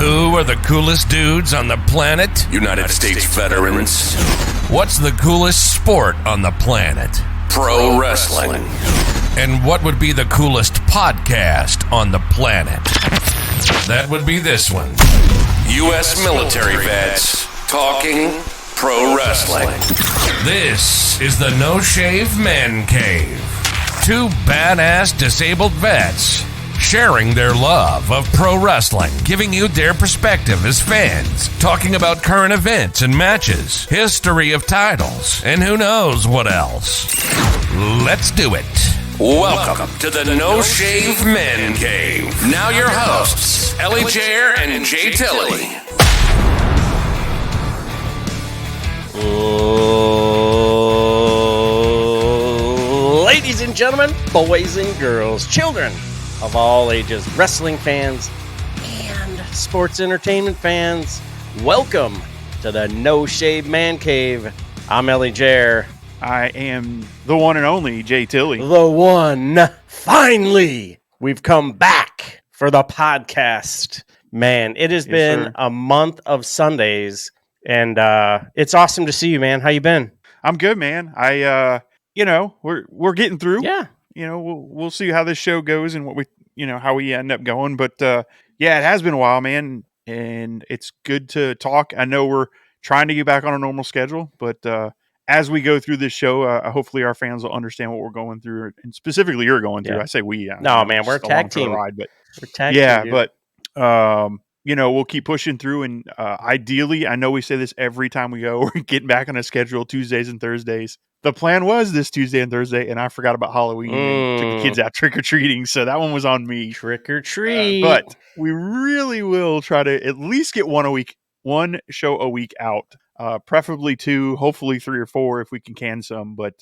Who are the coolest dudes on the planet? United States veterans. What's the coolest sport on the planet? Pro wrestling. And what would be the coolest podcast on the planet? That would be this one. U.S. military vets talking pro wrestling. This is the No Shave Man Cave. Two badass disabled vets sharing their love of pro wrestling, giving you their perspective as fans, talking about current events and matches, history of titles, and who knows what else. Let's do it. Welcome to the No Shave Men Cave. Now your hosts, Ellie Jair and Jay Tilley. Ladies and gentlemen, boys and girls, children of all ages, wrestling fans and sports entertainment fans, welcome to the No Shave Man Cave. I'm Ellie Jair. I am the one and only Jay Tilley. The one. Finally, we've come back for the podcast. Man, it has been a month of Sundays, and it's awesome to see you, man. How you been? I'm good, man. We're getting through. Yeah. We'll see how this show goes and what how we end up going. But it has been a while, man, and it's good to talk. I know we're trying to get back on a normal schedule, but as we go through this show, hopefully our fans will understand what we're going through, and specifically you're going through. I say we. No, man, we're a tag team. Ride, but we're tag team, but we'll keep pushing through, and ideally, I know we say this every time we go, we're getting back on a schedule Tuesdays and Thursdays. The plan was this Tuesday and Thursday, and I forgot about Halloween and took the kids out trick-or-treating, so that one was on me. Trick-or-treat. But we really will try to at least get one show a week out, preferably 2, hopefully 3 or 4 if we can some, but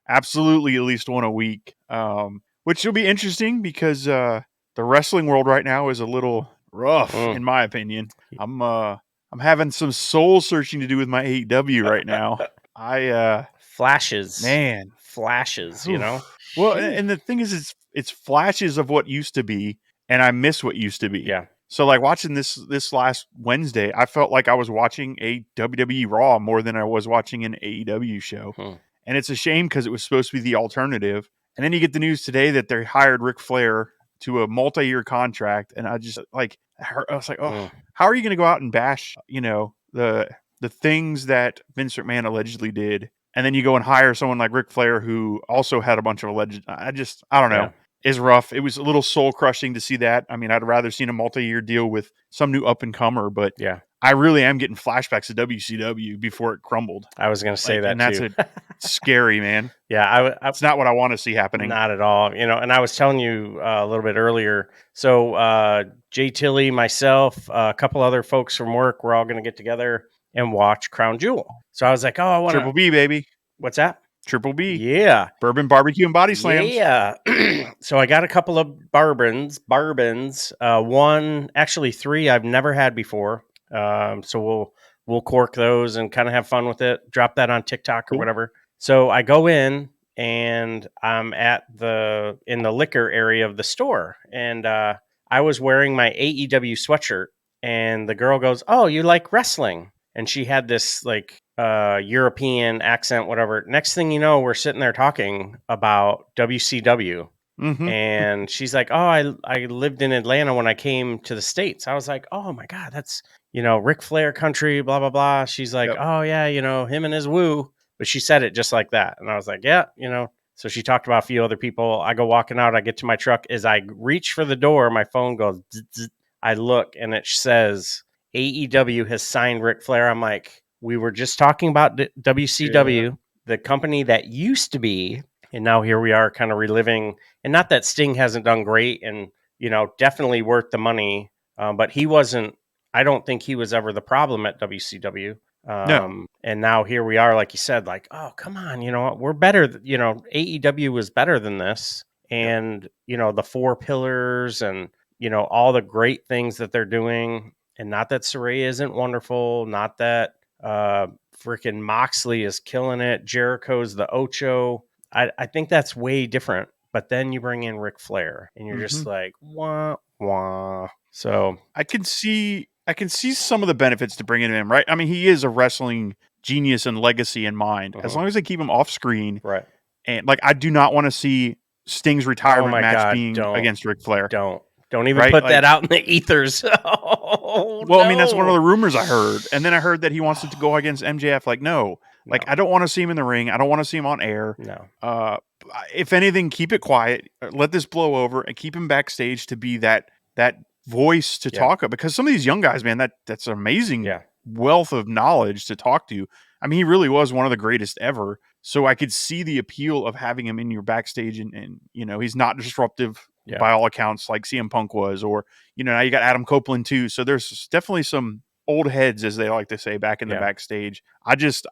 absolutely at least one a week, which will be interesting because the wrestling world right now is a little rough, in my opinion. I'm having some soul searching to do with my AEW right now. Flashes, flashes. Well, and the thing is, it's flashes of what used to be, and I miss what used to be. Yeah. So, like watching this last Wednesday, I felt like I was watching a WWE Raw more than I was watching an AEW show, and it's a shame because it was supposed to be the alternative. And then you get the news today that they hired Ric Flair to a multi-year contract, and I was like, how are you going to go out and bash, the things that Vince McMahon allegedly did, and then you go and hire someone like Ric Flair who also had a bunch of alleged. I don't know. Yeah. It's rough. It was a little soul crushing to see that. I mean, I'd rather seen a multi-year deal with some new up and comer, but I really am getting flashbacks to WCW before it crumbled. I was going to say that, and that's scary, man. Yeah, it's not what I want to see happening. Not at all. And I was telling you a little bit earlier. So Jay Tilley, myself, a couple other folks from work, we're all going to get together and watch Crown Jewel. So I was like, I want Triple B, baby. What's that? Triple B. Yeah. Bourbon, barbecue, and body slams. Yeah. So I got a couple of bourbons, actually 3 I've never had before. So we'll cork those and kind of have fun with it. Drop that on TikTok or whatever. So I go in and I'm in the liquor area of the store, and I was wearing my AEW sweatshirt, and the girl goes, "Oh, you like wrestling?" And she had this European accent, whatever. Next thing you know, we're sitting there talking about WCW. Mm-hmm. And she's like, "Oh, I lived in Atlanta when I came to the States." I was like, "Oh my God, that's, Ric Flair country, blah, blah, blah." She's like, "Oh yeah, him and his woo." But she said it just like that. And I was like, yeah, So she talked about a few other people. I go walking out, I get to my truck. As I reach for the door, my phone goes, zzz, zzz. I look and it says, AEW has signed Ric Flair. I'm like, we were just talking about WCW, the company that used to be, and now here we are kind of reliving. And not that Sting hasn't done great and, definitely worth the money. But I don't think he was ever the problem at WCW. No. And now here we are, like you said, like, oh, come on, we're better. AEW was better than this. And, the 4 pillars and, all the great things that they're doing. And not that Saraya isn't wonderful, not that freaking Moxley is killing it. Jericho's the Ocho. I think that's way different. But then you bring in Ric Flair and you're just like, wah, wah. So I can see I can see some of the benefits to bringing him in, right? I mean, he is a wrestling genius and legacy in mind. As long as they keep him off screen, Right. and like I do not want to see Sting's Oh retirement my match God. being against Ric Flair, Don't even right? put Like, that out in the ethers. Oh, well, I mean, that's one of no. the rumors I heard, and then I heard that he wants it to go against MJF. Like, no, like No. I don't want to see him in the ring. I don't want to see him on air. No. Uh, if anything, keep it quiet. Let this blow over, and keep him backstage to be that voice to talk about. Because some of these young guys, man, that's an amazing Yeah. wealth of knowledge to talk to. I mean, he really was one of the greatest ever. So I could see the appeal of having him in your backstage, and you know, he's not disruptive by all accounts like CM Punk was, or you know, now you got Adam Copeland too. So there's definitely some old heads, as they like to say, back in the backstage.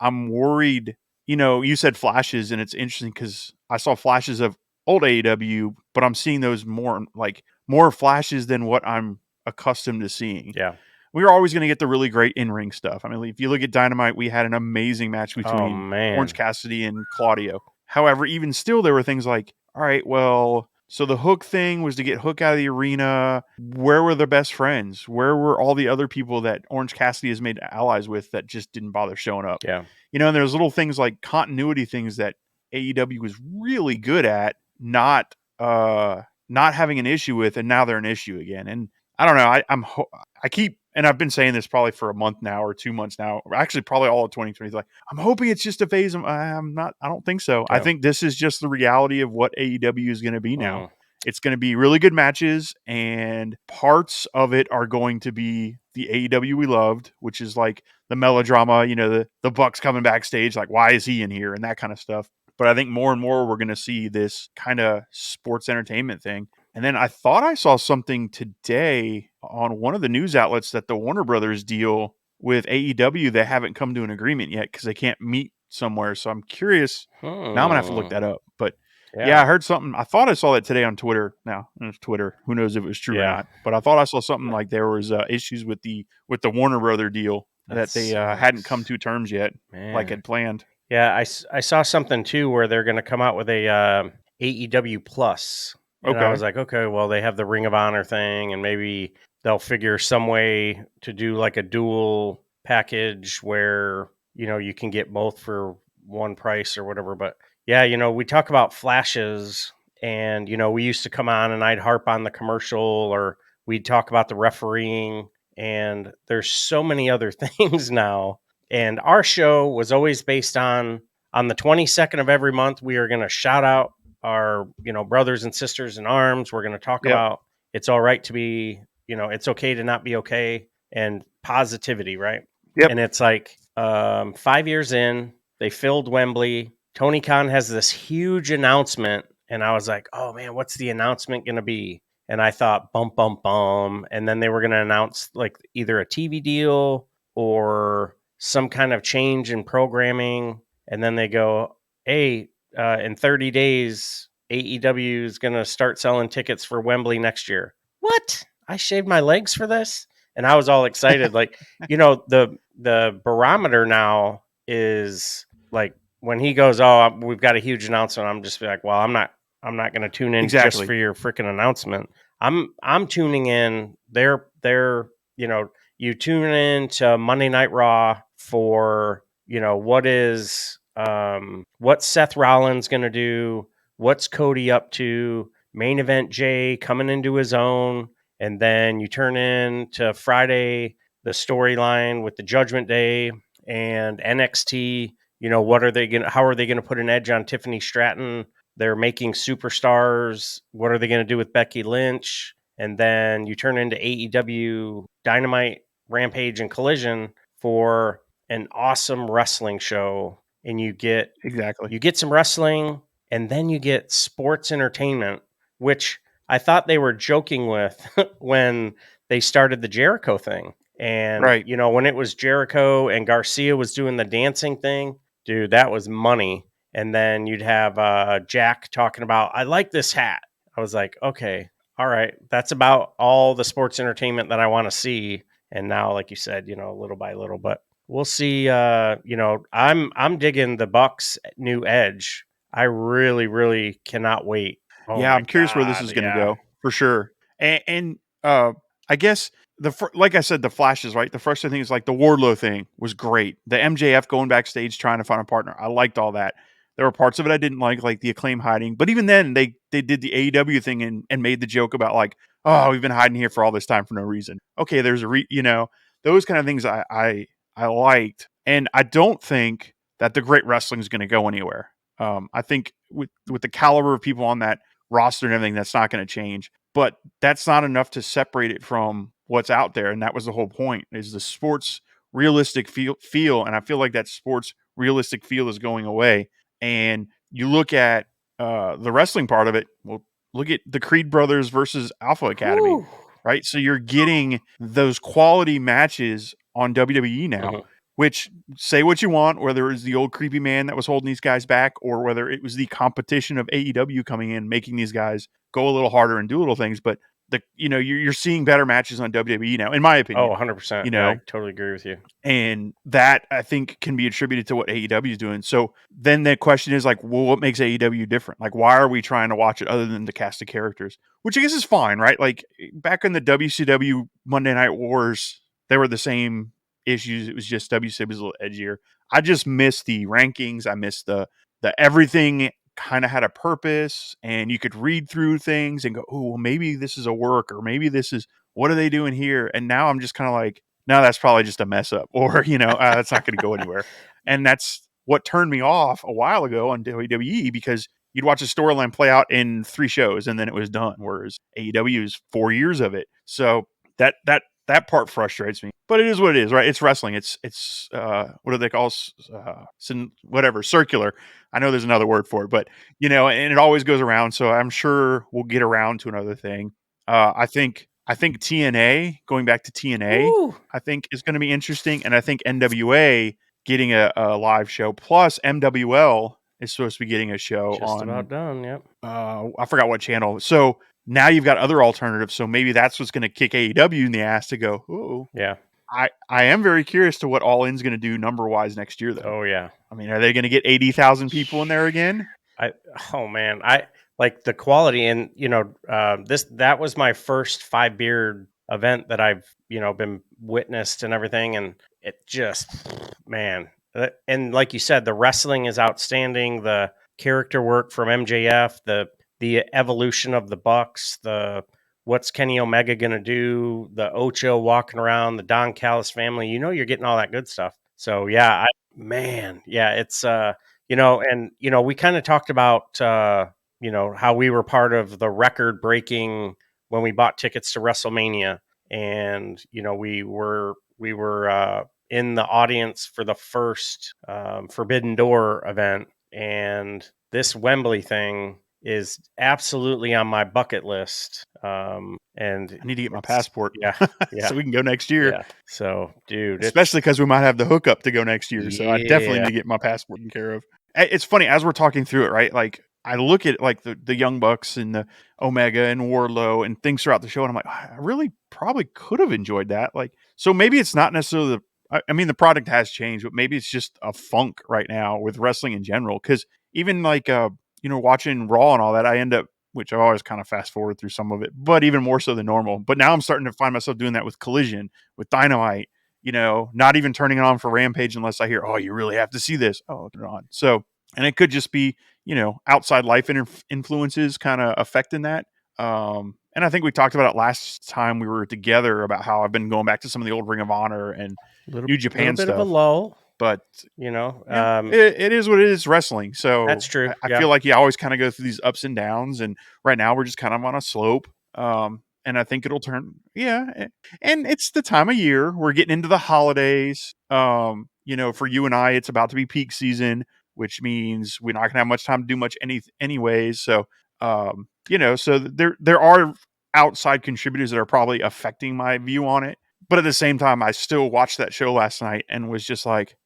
I'm worried. You know, you said flashes, and it's interesting because I saw flashes of old AEW, but I'm seeing those more flashes than what I'm accustomed to seeing. Yeah. We were always going to get the really great in-ring stuff. I mean, if you look at Dynamite, we had an amazing match between Orange Cassidy and Claudio. However, even still, there were things like, all right, well, so the Hook thing was to get Hook out of the arena. Where were their best friends? Where were all the other people that Orange Cassidy has made allies with that just didn't bother showing up? Yeah. You know, and there's little things like continuity things that AEW was really good at not having an issue with, and now they're an issue again. And I don't know. I keep, and I've been saying this probably for a month now or 2 months now, or actually probably all of 2020. Like, I'm hoping it's just a phase. I'm not. I don't think so. Yeah. I think this is just the reality of what AEW is going to be now. It's going to be really good matches, and parts of it are going to be the AEW we loved, which is like the melodrama, you know, the Bucks coming backstage, like, why is he in here, and that kind of stuff. But I think more and more we're going to see this kind of sports entertainment thing. And then I thought I saw something today on one of the news outlets that the Warner Brothers deal with AEW, they haven't come to an agreement yet because they can't meet somewhere. So I'm curious. Now I'm going to have to look that up. But yeah, I heard something. I thought I saw that today on Twitter. Now, it's Twitter. Who knows if it was true or not. But I thought I saw something like there was issues with the Warner Brother deal that they hadn't come to terms yet, like had planned. Yeah, I saw something too where they're going to come out with a AEW Plus. And I was like, okay, well, they have the Ring of Honor thing, and maybe they'll figure some way to do like a dual package where, you know, you can get both for one price or whatever. But yeah, you know, we talk about flashes, and, you know, we used to come on and I'd harp on the commercial, or we'd talk about the refereeing, and there's so many other things now. And our show was always based on the 22nd of every month, we are going to shout out our, you know, brothers and sisters in arms. We're going to talk about it's all right to be, you know, it's okay to not be okay, and positivity, right? Yep. And it's like 5 years in, they filled Wembley. Tony Khan has this huge announcement, and I was like, oh man, what's the announcement going to be? And I thought, bum, bum, bum. And then they were going to announce like either a TV deal or some kind of change in programming. And then they go, hey, in 30 days, AEW is going to start selling tickets for Wembley next year. What? I shaved my legs for this? And I was all excited. Like, you know, the barometer now is like when he goes, oh, we've got a huge announcement. I'm just like, well, I'm not going to tune in just for your freaking announcement. I'm tuning in. They're you know, you tune in to Monday Night Raw for, you know, what's Seth Rollins going to do? What's Cody up to? Main event Jay coming into his own. And then you turn in to Friday, the storyline with the Judgment Day and NXT. You know, how are they going to put an edge on Tiffany Stratton? They're making superstars. What are they going to do with Becky Lynch? And then you turn into AEW Dynamite, Rampage, and Collision for an awesome wrestling show. And you get some wrestling, and then you get sports entertainment, which I thought they were joking with when they started the Jericho thing. And, you know, when it was Jericho and Garcia was doing the dancing thing, dude, that was money. And then you'd have Jack talking about, I like this hat. I was like, okay, all right. That's about all the sports entertainment that I want to see. And now, like you said, you know, little by little, but we'll see. You know, I'm digging the Bucks' new edge. I really, really cannot wait. I'm curious where this is going to go for sure. And I guess like I said, the flashes, right? The frustrating thing is like the Wardlow thing was great. The MJF going backstage trying to find a partner. I liked all that. There were parts of it I didn't like the Acclaim hiding. But even then, they did the AEW thing and made the joke about like, oh, we've been hiding here for all this time for no reason. Okay, there's those kind of things I liked. And I don't think that the great wrestling is going to go anywhere. I think with the caliber of people on that roster and everything, that's not going to change. But that's not enough to separate it from what's out there. And that was the whole point, is the sports realistic feel. And I feel like that sports realistic feel is going away. And you look at the wrestling part of it. Well, look at the Creed brothers versus Alpha Academy, Whew. right? So you're getting those quality matches on WWE now, which, say what you want, whether it was the old creepy man that was holding these guys back or whether it was the competition of AEW coming in, making these guys go a little harder and do little things. But you're seeing better matches on WWE now, in my opinion. Oh, 100%. You know, I totally agree with you. and that I think can be attributed to what AEW is doing. So then the question is like, well, what makes AEW different? Like, why are we trying to watch it other than the cast of characters? Which I guess is fine, right? Like back in the WCW Monday Night Wars, they were the same issues. It was just WCW was a little edgier. I just miss the rankings. I miss the everything kind of had a purpose, and you could read through things and go, oh, well, maybe this is a work, or maybe this is, what are they doing here? And now I'm just kind of like, no, that's probably just a mess up, or that's not going to go anywhere. And that's what turned me off a while ago on WWE, because you'd watch a storyline play out in 3 shows and then it was done, whereas AEW is 4 years of it. So that part frustrates me, but it is what it is, right? It's wrestling. It's what do they call whatever, circular. I know there's another word for it, but and it always goes around. So I'm sure we'll get around to another thing. I think TNA, going back to TNA, Woo. I think is going to be interesting, and I think NWA getting a live show, plus MWL is supposed to be getting a show Just on. about done. Yep. I forgot what channel. So now you've got other alternatives. So maybe that's what's going to kick AEW in the ass to go, oh, Yeah. I am very curious to what All In's going to do number wise next year, though. Oh yeah. I mean, are they going to get 80,000 people in there again? I like the quality, and that was my first 5 beard event that I've been witnessed and everything, and it just, man, and like you said, the wrestling is outstanding. The character work from MJF, the evolution of the Bucks, the what's Kenny Omega gonna do, the Ocho walking around, the Don Callis family. You're getting all that good stuff. So yeah, it's we kind of talked about how we were part of the record breaking when we bought tickets to WrestleMania, and we were in the audience for the first Forbidden Door event, and this Wembley thing is absolutely on my bucket list. And I need to get my passport. Yeah. So we can go next year. Yeah. So, dude, especially because we might have the hookup to go next year. So I definitely need to get my passport taken care of. It's funny, as we're talking through it, right? Like, I look at like the Young Bucks and the Omega and Wardlow and things throughout the show, and I'm like, I really probably could have enjoyed that. Like, so maybe it's not necessarily the product has changed, but maybe it's just a funk right now with wrestling in general. Because even like watching Raw and all that, I end up, which I always kind of fast forward through some of it, but even more so than normal. But now I'm starting to find myself doing that with Collision, with Dynamite, not even turning it on for Rampage unless I hear, oh, you really have to see this. Oh, turn it on. So, and it could just be, outside life influences kind of affecting that. And I think we talked about it last time we were together about how I've been going back to some of the old Ring of Honor and New Japan stuff. A bit of a lull. But it is what it is, wrestling. So that's true. I feel like you always kind of go through these ups and downs, and right now we're just kind of on a slope. And I think it'll turn. Yeah, and it's the time of year we're getting into the holidays. For you and I, it's about to be peak season, which means we're not gonna have much time to do much anyways. So so there are outside contributors that are probably affecting my view on it. But at the same time, I still watched that show last night and was just like,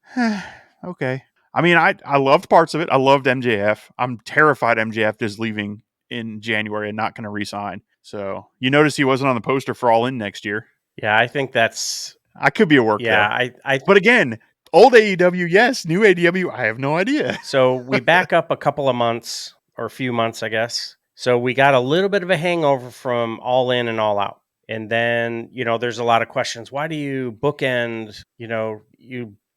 okay. I mean, I loved parts of it. I loved MJF. I'm terrified MJF is leaving in January and not going to re-sign. So you notice he wasn't on the poster for All In next year. Yeah, I think I could be a work. Yeah, but again, old AEW, yes. New AEW, I have no idea. So we back up a couple of months, or a few months, I guess. So we got a little bit of a hangover from All In and All Out. And then, there's a lot of questions. Why do you bookend,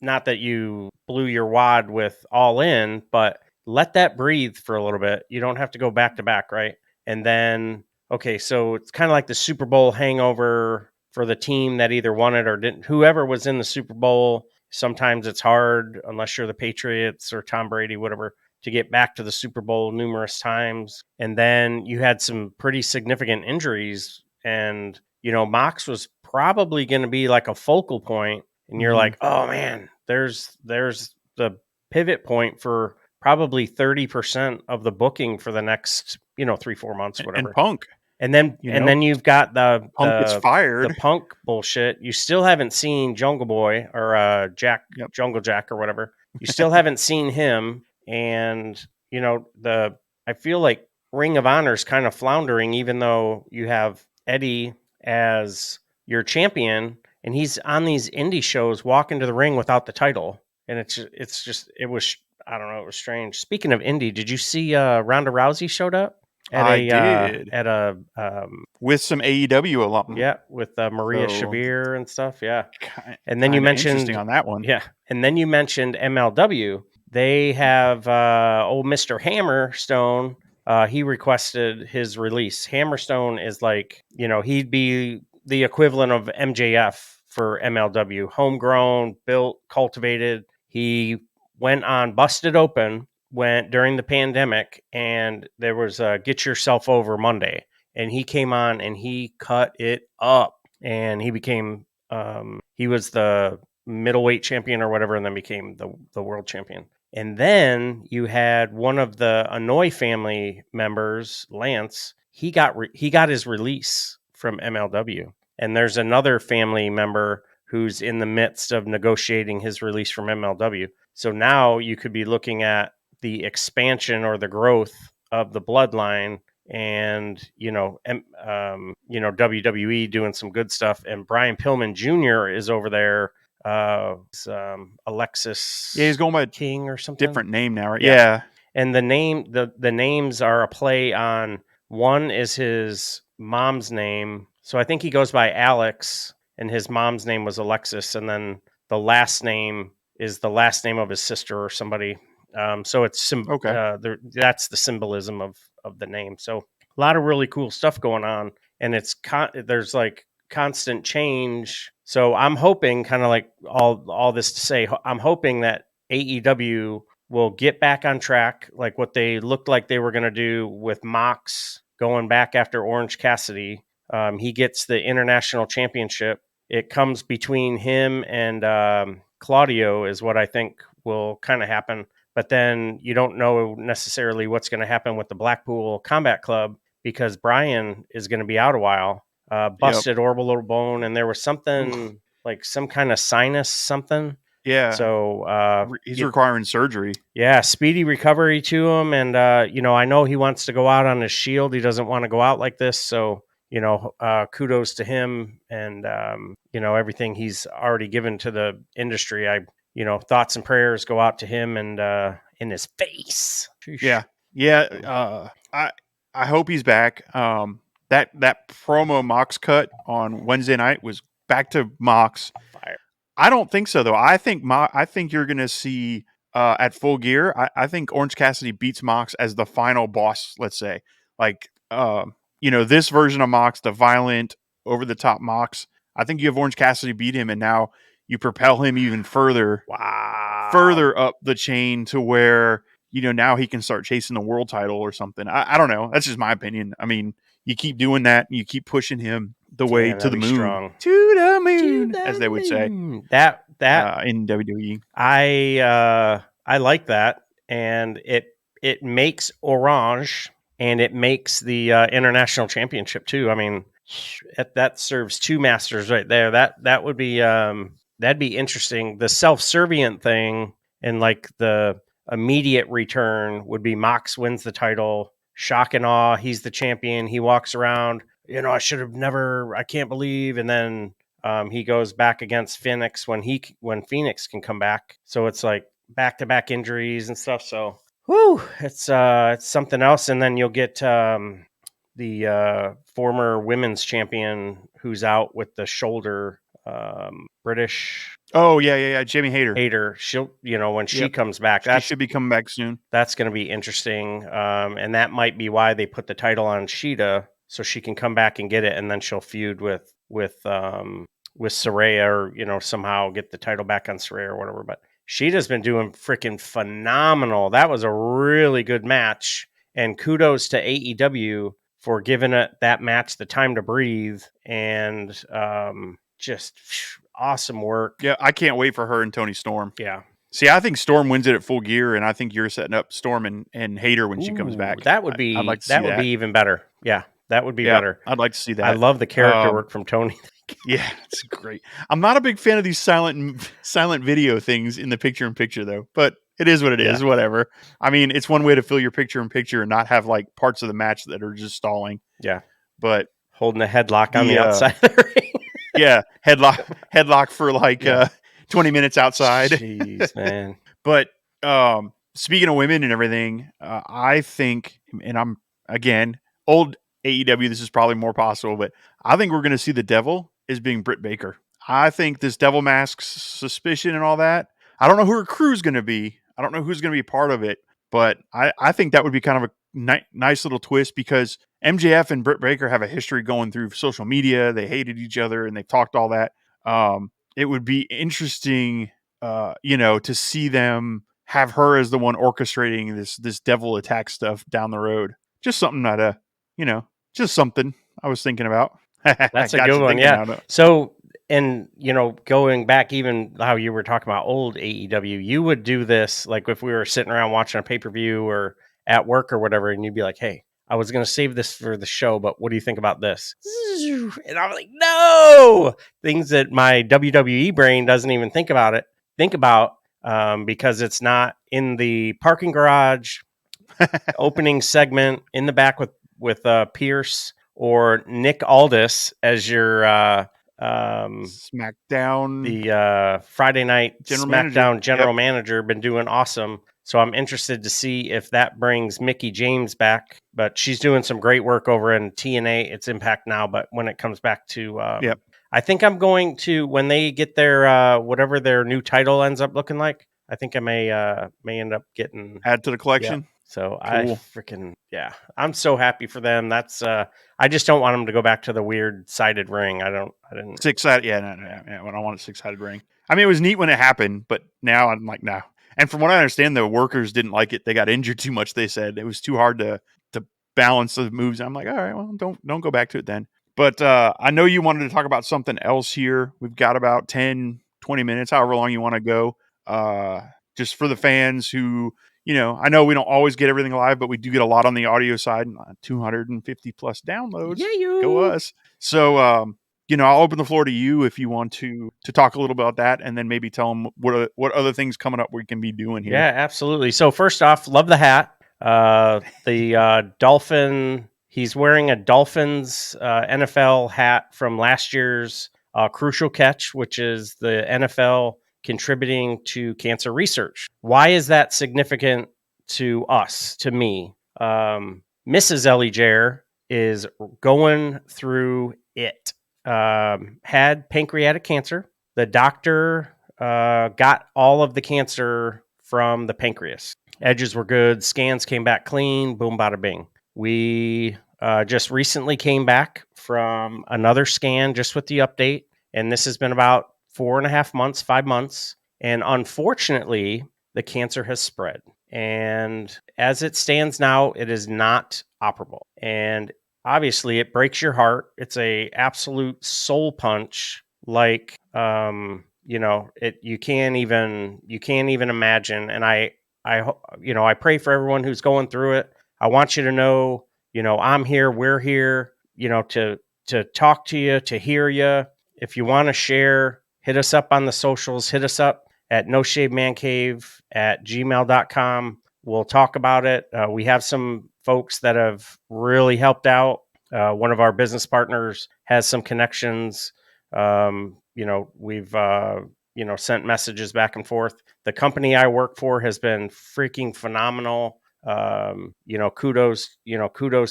not that you blew your wad with All In, but let that breathe for a little bit. You don't have to go back to back, right? And then, okay, so it's kind of like the Super Bowl hangover for the team that either won it or didn't. Whoever was in the Super Bowl, sometimes it's hard, unless you're the Patriots or Tom Brady, whatever, to get back to the Super Bowl numerous times. And then you had some pretty significant injuries. And, Mox was probably going to be like a focal point. And you're like, oh man, there's the pivot point for probably 30% of the booking for the next, 3-4 months, whatever. And Punk. And then you've got the Punk gets fired. The Punk bullshit. You still haven't seen Jungle Boy or Jungle Jack or whatever. You still haven't seen him. And, I feel like Ring of Honor is kind of floundering, even though you have Eddie as your champion, and he's on these indie shows walking to the ring without the title. And it was, I don't know, it was strange. Speaking of indie, did you see Ronda Rousey showed up? I did. At a with some AEW alum. Yeah, with Maria Shavir and stuff. Yeah. And then you mentioned interesting on that one. Yeah. And then you mentioned MLW. They have old Mr. Hammerstone. He requested his release. Hammerstone is like, he'd be the equivalent of MJF for MLW. Homegrown, built, cultivated. He went on Busted Open during the pandemic, and there was Get Yourself Over Monday. And he came on and he cut it up. And he became, he was the middleweight champion or whatever, and then became the world champion. And then you had one of the Anoy family members, Lance. He got his release from MLW, and there's another family member who's in the midst of negotiating his release from MLW. So now you could be looking at the expansion or the growth of the bloodline, and WWE doing some good stuff, and Brian Pillman Jr. is over there. Alexis. Yeah, he's going by King or something. Different name now, right? Yeah. And the names are a play on, one is his mom's name. So I think he goes by Alex, and his mom's name was Alexis, and then the last name is the last name of his sister or somebody. So it's okay. That's the symbolism of the name. So a lot of really cool stuff going on, and there's like constant change. So I'm hoping, kind of like all this to say, I'm hoping that AEW will get back on track, like what they looked like they were going to do with Mox going back after Orange Cassidy. He gets the international championship. It comes between him and Claudio is what I think will kind of happen. But then you don't know necessarily what's going to happen with the Blackpool Combat Club, because Brian is going to be out a while. Busted orbital bone, and there was something like some kind of sinus something. Yeah. So he's requiring surgery. Yeah, speedy recovery to him. And I know he wants to go out on his shield. He doesn't want to go out like this. So kudos to him, and everything he's already given to the industry. Thoughts and prayers go out to him and in his face. Yeah. I hope he's back. That promo Mox cut on Wednesday night was back to Mox. Fire. I don't think so, though. I think you're going to see at Full Gear. I think Orange Cassidy beats Mox as the final boss. Let's say, like this version of Mox, the violent, over the top Mox. I think you have Orange Cassidy beat him, and now you propel him even further, further up the chain to where now he can start chasing the world title or something. I don't know. That's just my opinion. I mean, you keep doing that, and you keep pushing him the way to the moon, strong. To the moon, as they would say. That in WWE, I like that, and it makes Orange, and it makes the international championship too. I mean, that serves two masters right there. That would be that'd be interesting. The self-servient thing and like the immediate return would be Mox wins the title. Shock and awe. He's the champion. He walks around, I can't believe. And then he goes back against Phoenix when Phoenix can come back. So it's like back-to-back injuries and stuff. So, it's something else. And then you'll get former women's champion who's out with the shoulder, British Oh yeah. Jamie Hayter. Hater. She'll, when she Yep. comes back, She should be coming back soon. that's going to be interesting. And that might be why they put the title on Sheeta, so she can come back and get it, and then she'll feud with Saraya, or somehow get the title back on Saraya or whatever. But Sheeta's been doing freaking phenomenal. That was a really good match, and kudos to AEW for giving that match the time to breathe, and just awesome work. Yeah, I can't wait for her and Tony Storm. Yeah. See, I think Storm wins it at Full Gear, and I think you're setting up Storm and Hater when she comes back. That would be I'd like to that see would be even better. Yeah, that would be better. I'd like to see that. I love the character work from Tony. Yeah, it's great. I'm not a big fan of these silent video things in the picture-in-picture though, but it is what it is. Whatever. I mean, it's one way to fill your picture-in-picture and not have like parts of the match that are just stalling. Yeah, but holding a headlock on the outside of the ring. Yeah, headlock for like 20 minutes outside. Jeez, man. But speaking of women and everything, I think, and I'm again old AEW, this is probably more possible, but I think we're going to see the Devil as being Britt Baker. I think this Devil Mask's suspicion and all that. I don't know who her crew's going to be. I don't know who's going to be part of it, but I think that would be kind of a nice little twist, because MJF and Britt Baker have a history going through social media. They hated each other and they've talked all that. It would be interesting, to see them have her as the one orchestrating this devil attack stuff down the road. Just something just something I was thinking about. That's a good one. Yeah. So, and going back, even how you were talking about old AEW, you would do this like if we were sitting around watching a pay-per-view or at work or whatever, and you'd be like, hey, I was going to save this for the show, but what do you think about this? And I'm like, no, things that my WWE brain doesn't even think about because it's not in the parking garage opening segment in the back with Pierce or Nick Aldis as your SmackDown, the Friday night SmackDown general manager, been doing awesome. So I'm interested to see if that brings Mickie James back, but she's doing some great work over in TNA. It's Impact now, but when it comes back to, I think I'm going to, when they get their whatever their new title ends up looking like, I think I may end up getting add to the collection. Yeah. So cool. I'm so happy for them. That's I just don't want them to go back to the weird sided ring. I didn't 6-sided. Yeah, I don't want a 6-sided ring. I mean, it was neat when it happened, but now I'm like, no. And from what I understand, the workers didn't like it. They got injured too much. They said it was too hard to balance the moves. I'm like, all right, well, don't go back to it then. But I know you wanted to talk about something else here. We've got about 10, 20 minutes, however long you want to go. Just for the fans who, I know we don't always get everything live, but we do get a lot on the audio side, 250 plus downloads. Yeah, go us. So, I'll open the floor to you if you want to talk a little about that, and then maybe tell them what other things coming up we can be doing here. Yeah, absolutely. So first off, love the hat. The Dolphin, he's wearing a Dolphins NFL hat from last year's Crucial Catch, which is the NFL contributing to cancer research. Why is that significant to us, to me? Mrs. Ellie Jair is going through it. Had pancreatic cancer. The doctor got all of the cancer from the pancreas. Edges were good. Scans came back clean. Boom, bada bing. We just recently came back from another scan just with the update. And this has been about 4.5 months, 5 months. And unfortunately, the cancer has spread. And as it stands now, it is not operable. And obviously, it breaks your heart. It's a absolute soul punch. Like, you can't even imagine. And I pray for everyone who's going through it. I want you to know, I'm here. We're here. To talk to you, to hear you. If you want to share, hit us up on the socials. Hit us up at noshavemancave@gmail.com. We'll talk about it. We have some folks that have really helped out. One of our business partners has some connections. We've sent messages back and forth. The company I work for has been freaking phenomenal. Kudos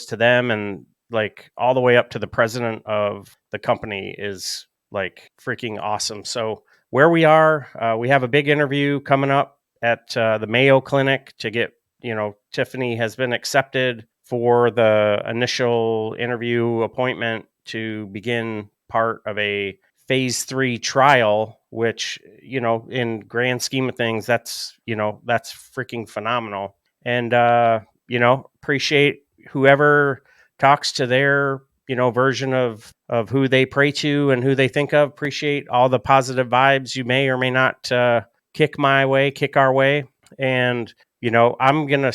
to them. And like all the way up to the president of the company is like freaking awesome. So where we are, we have a big interview coming up at the Mayo Clinic to get, Tiffany has been accepted for the initial interview appointment to begin part of a phase 3 trial, which, in grand scheme of things, that's freaking phenomenal. And, appreciate whoever talks to their, version of who they pray to and who they think of. Appreciate all the positive vibes you may or may not kick our way. And, we're going to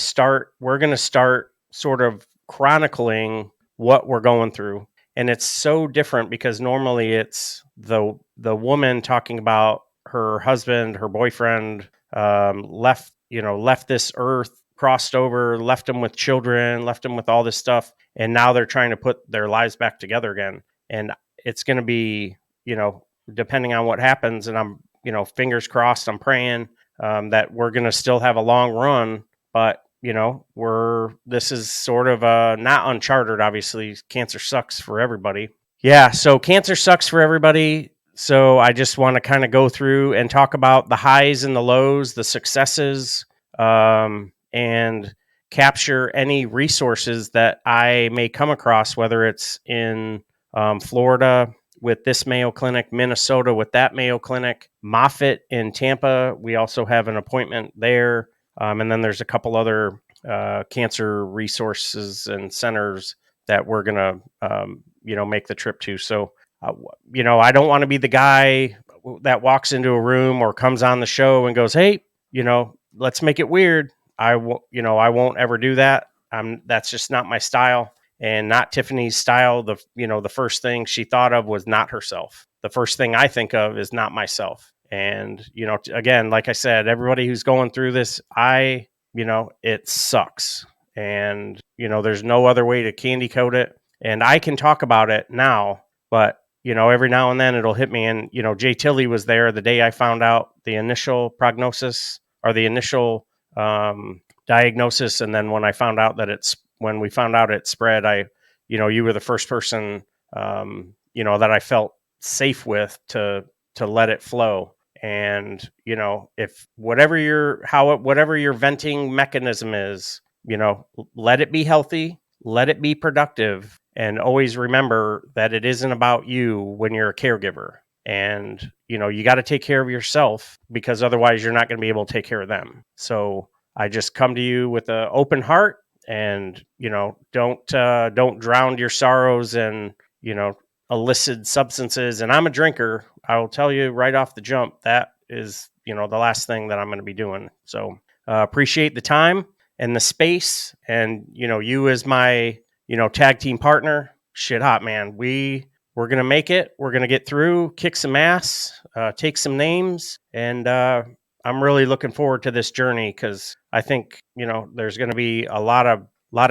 start sort of chronicling what we're going through. And it's so different because normally it's the woman talking about her husband, her boyfriend, left this earth, crossed over, left them with children, left them with all this stuff, and now they're trying to put their lives back together again. And it's going to be, depending on what happens, and I'm, fingers crossed, I'm praying that we're going to still have a long run, but this is sort of not uncharted. Obviously, cancer sucks for everybody. Yeah, so cancer sucks for everybody. So I just want to kind of go through and talk about the highs and the lows, the successes, and capture any resources that I may come across, whether it's in Florida with this Mayo Clinic, Minnesota with that Mayo Clinic, Moffitt in Tampa. We also have an appointment there. And then there's a couple other cancer resources and centers that we're going to, make the trip to. So, I don't want to be the guy that walks into a room or comes on the show and goes, hey, let's make it weird. I won't ever do that. That's just not my style and not Tiffany's style. The first thing she thought of was not herself. The first thing I think of is not myself. And, again, like I said, everybody who's going through this, it sucks. And, there's no other way to candy coat it. And I can talk about it now, but, every now and then it'll hit me. And, Jay Tilley was there the day I found out the initial prognosis or the initial diagnosis. And then when we found out it spread, you were the first person, that I felt safe with to let it flow. And, if whatever your venting mechanism is, let it be healthy, let it be productive, and always remember that it isn't about you when you're a caregiver. And, you got to take care of yourself because otherwise you're not going to be able to take care of them. So I just come to you with an open heart and, don't drown your sorrows in, illicit substances. And I'm a drinker. I will tell you right off the jump, that is, the last thing that I'm going to be doing. So appreciate the time and the space. And, you as my, tag team partner, shit hot, man. We're going to make it. We're going to get through, kick some ass, take some names. And I'm really looking forward to this journey because I think, there's going to be a lot of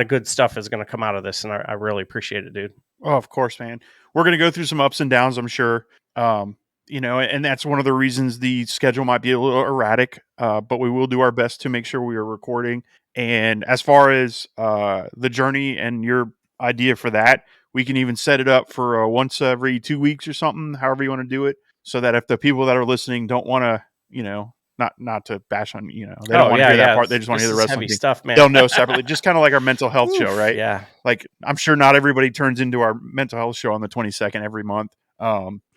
good stuff is going to come out of this. And I really appreciate it, dude. Oh, of course, man. We're going to go through some ups and downs, I'm sure. And that's one of the reasons the schedule might be a little erratic, but we will do our best to make sure we are recording. And as far as the journey and your idea for that, we can even set it up for once every 2 weeks or something, however you want to do it, so that if the people that are listening don't want to, not to bash on, they don't want to hear that part. They just want to hear the wrestling stuff, man. They'll know separately. Just kind of like our mental health show, right? Yeah. Like I'm sure not everybody turns into our mental health show on the 22nd every month.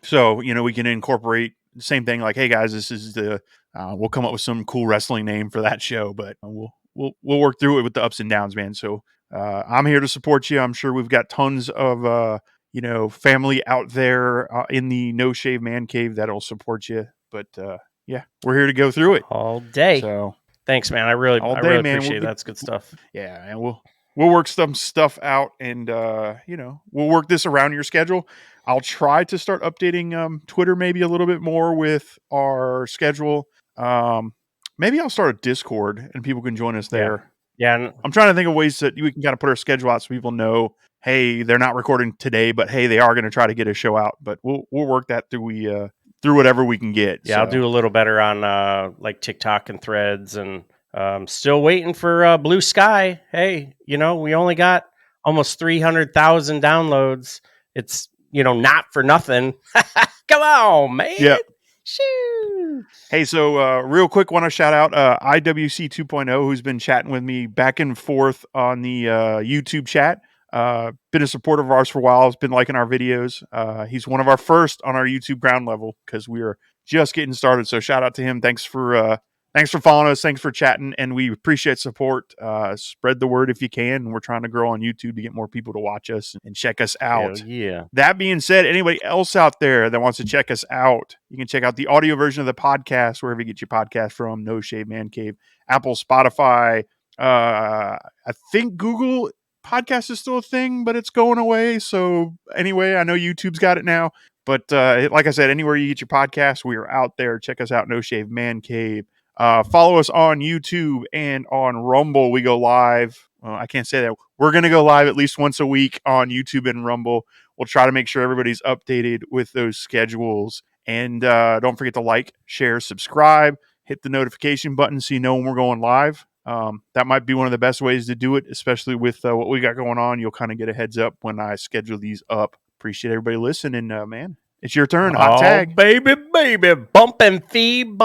So, we can incorporate the same thing. Like, hey guys, this is we'll come up with some cool wrestling name for that show, but we'll work through it with the ups and downs, man. So, I'm here to support you. I'm sure we've got tons of, family out there in the No Shave Man Cave that'll support you. But, yeah, we're here to go through it all day. So thanks, man. I really appreciate it. That's good stuff. Yeah. And we'll work some stuff out and, we'll work this around your schedule. I'll try to start updating Twitter maybe a little bit more with our schedule. Maybe I'll start a Discord and people can join us there. Yeah. I'm trying to think of ways that we can kind of put our schedule out so people know, hey, they're not recording today, but hey, they are going to try to get a show out. But we'll work that through whatever we can get. Yeah, so. I'll do a little better on like TikTok and Threads, and still waiting for Blue Sky. Hey, we only got almost 300,000 downloads. It's, not for nothing. Come on, man. Yeah. Shoo. Hey, so real quick, want to shout out IWC 2.0, who's been chatting with me back and forth on the YouTube chat. Been a supporter of ours for a while. Has been liking our videos. He's one of our first on our YouTube ground level because we are just getting started. So shout out to him. Thanks for following us. Thanks for chatting, and we appreciate support. Spread the word if you can. We're trying to grow on YouTube to get more people to watch us and check us out. Hell yeah. That being said, anybody else out there that wants to check us out, you can check out the audio version of the podcast wherever you get your podcast from. No Shave Man Cave, Apple, Spotify. I think Google Podcast is still a thing, but it's going away. So anyway, I know YouTube's got it now. But like I said, anywhere you get your podcast, we are out there. Check us out, No Shave Man Cave. Follow us on YouTube and on Rumble. We go live. Well, I can't say that. We're going to go live at least once a week on YouTube and Rumble. We'll try to make sure everybody's updated with those schedules. And don't forget to like, share, subscribe, hit the notification button so you know when we're going live. That might be one of the best ways to do it, especially with what we got going on. You'll kind of get a heads up when I schedule these up. Appreciate everybody listening, man. It's your turn. Hot tag. Baby. Bump and feed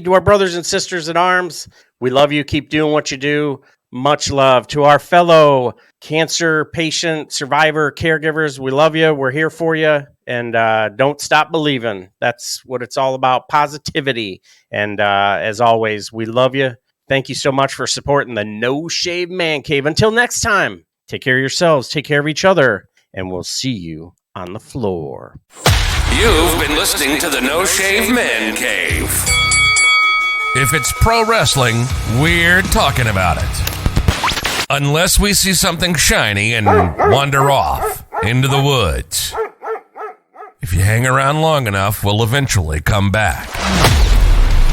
to our brothers and sisters in arms. We love you. Keep doing what you do. Much love to our fellow cancer patient, survivor, caregivers. We love you. We're here for you. And don't stop believing. That's what it's all about. Positivity. And as always, we love you. Thank you so much for supporting the No Shave Man Cave. Until next time, take care of yourselves, take care of each other, and we'll see you on the floor. You've been listening to the No Shave Man Cave. If it's pro wrestling, we're talking about it. Unless we see something shiny and wander off into the woods. If you hang around long enough, we'll eventually come back.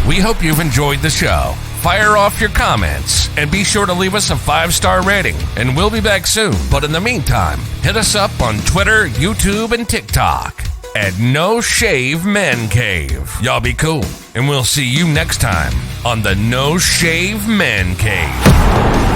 We hope you've enjoyed the show. Fire off your comments and be sure to leave us a 5-star rating, and we'll be back soon. But in the meantime, hit us up on Twitter, YouTube, and TikTok at No Shave Men Cave. Y'all be cool, and we'll see you next time on the No Shave Men Cave.